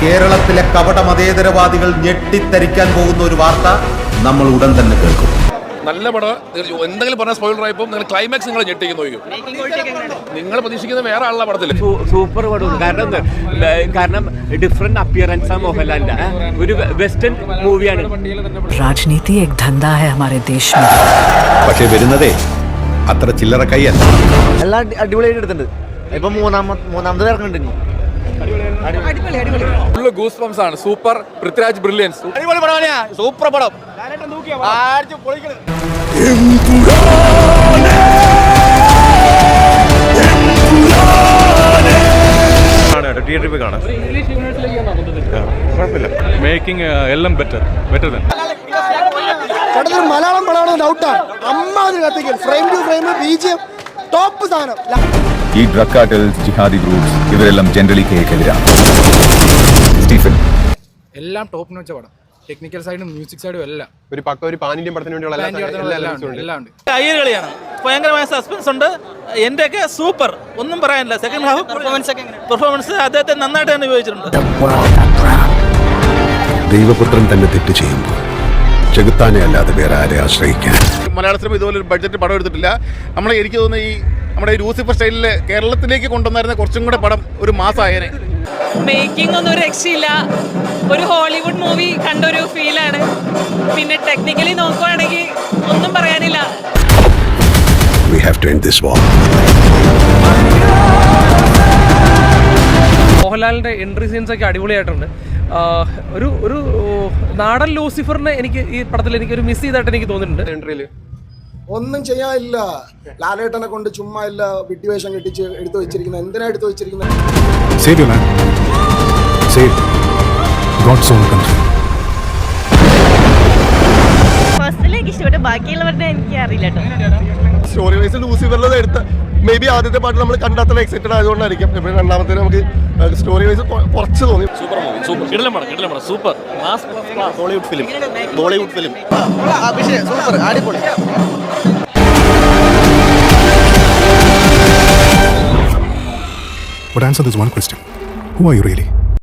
കേരളത്തിലെ കപട മതേതരവാദികൾ ഞെട്ടിത്തരിക്കാൻ പോകുന്ന ഒരു വാർത്ത നമ്മൾ ഉടൻ തന്നെ കേൾക്കും. നല്ല പടം. എന്തെങ്കിലും പറഞ്ഞ സ്പോയിലർ ആയപ്പോൾ നിങ്ങൾ ക്ലൈമാക്സ് നിങ്ങൾ ഞെട്ടിക്കുന്നു. നിങ്ങൾ പ്രതീക്ഷിക്കുന്ന വേറെ ആളുള്ള പടത്തിൽ സൂപ്പർ പടമാണ്. കാരണം ഡിഫറെന്റ് അപ്പിയറൻസ് ആ മോഹൻലാലിന്റെ ഒരു വെസ്റ്റേൺ മൂവിയാണ്. राजनीति एक धंधा है हमारे देश में. പക്ഷേ വരുന്നതേ അത്ര ചില്ലറ കൈയല്ല. എല്ലാം അടിപൊളിയായിട്ട് എടുത്തിട്ടുണ്ട്. ഇപ്പൊ മൂന്നാമത് ഇറങ്ങുന്നുണ്ട്. ഫുള്ള് ഗൂസ് ബംസ് ആണ്. സൂപ്പർ. പൃഥ്വിരാജ് ബ്രില്യൻസ്. അടിപൊളി പടമാണ്. സൂപ്പർ പടം. തിയേറ്ററിൽ പോയി കാണാം. കുഴപ്പമില്ല. മേക്കിംഗ് എല്ലാം ബെറ്റർ മലയാളം പടമാണ്. ഡൗട്ടാണ്. അമ്മാതിരി കത്തിക്കൽ. Frame to frame BGM top സാധനം. ഈ ഡ്രഗ് കാർട്ടൽസ്, ജിഹാദി ഗ്രൂപ്പ്സ് ഇവരെല്ലാം ജനറലി കേക്കെതിരാണ്. സ്റ്റീഫൻ എല്ലാം ടോപ്പ് നോച്ച പടം. ടെക്നിക്കൽ സൈഡും മ്യൂസിക് സൈഡും എല്ലാം ഒരു പാനിന്റെയും പടത്തിന് വേണ്ടിയുള്ള എല്ലാം ഉണ്ട്. കളിയാണ്. ഭയങ്കരമായ സസ്പെൻസ് ഉണ്ട്. എൻ്റെ ഒക്കെ സൂപ്പർ, ഒന്നും പറയാനില്ല. സെക്കൻഡ് ഹാഫ് പെർഫോമൻസ് അദ്ദേഹത്തെ നന്നായിട്ട് തന്നെ ഉപയോഗിച്ചിട്ടുണ്ട്. ദൈവപുത്രൻ തന്നെ തെറ്റ് ചെയ്യുമ്പോൾ ചെകുത്താനെ അല്ലാതെ വേറെ ആരെ ആശ്രയിക്കാൻ. മലയാള സിനിമ ഇതുപോലെ ഒരു ബഡ്ജറ്റ് പടം എടുത്തിട്ടില്ല. എനിക്ക് തോന്നുന്നു ഈ നമ്മുടെ ലൂസിഫർ സ്റ്റൈലിൽ കേരളത്തിലേക്ക് കൊണ്ടുവന്നായിരുന്ന കുറച്ചും കൂടെ പടം ഒരു മാസമായേനെ. മേക്കിംഗ് ഒന്നും രക്ഷയില്ല. ഒരു ഹോളിവുഡ് മൂവി കണ്ടൊരു ഫീലാണ്. പിന്നെ ടെക്നിക്കലി നോക്കുവാണെങ്കിൽ ഒന്നും പറയാനില്ല. We have to end this war. മോഹൻലാലിന്റെ എൻട്രി സീൻസ് ഒക്കെ അടിപൊളിയായിട്ടുണ്ട്. ഒരു നാടൻ ലൂസിഫറിനെ എനിക്ക് ഈ പടത്തിൽ എനിക്കൊരു മിസ് ചെയ്തായിട്ട് എനിക്ക് തോന്നിയിട്ടുണ്ട്. എൻട്രിയില് ഒന്നും ചെയ്യാനില്ല. ലാലേട്ടനെ കൊണ്ട് ചുമ്മാ ഇല്ല വിഡ്ഢിവേഷം കെട്ടിച്ച് എടുത്തു വെച്ചിരിക്കുന്നത്. എന്തിനാ എടുത്തു വെച്ചിരിക്കുന്നത്? Save your man. Save God's own country. ഫസ്റ്റിലെ എനിക്ക് ഇഷ്ടപ്പെട്ടു. ബാക്കിയുള്ളവരുടെ എനിക്ക് അറിയില്ല കേട്ടോ. സ്റ്റോറി വൈസ് ലൂസിഫറിൽ എടുത്ത മേ ബി ആദ്യത്തെ പാട്ട് നമ്മൾ കണ്ടാത്ത എക്സൈറ്റഡ് ആയതുകൊണ്ടായിരിക്കും. രണ്ടാമത്തെ നമുക്ക് സ്റ്റോറി വൈസ് കുറച്ച് തോന്നി. Super movie. സൂപ്പർ. കിടിലം പടം. സൂപ്പർ. ബോളിവുഡ് ഫിലിം. സൂപ്പർ അടിപൊളി. But answer this one question. Who are you really?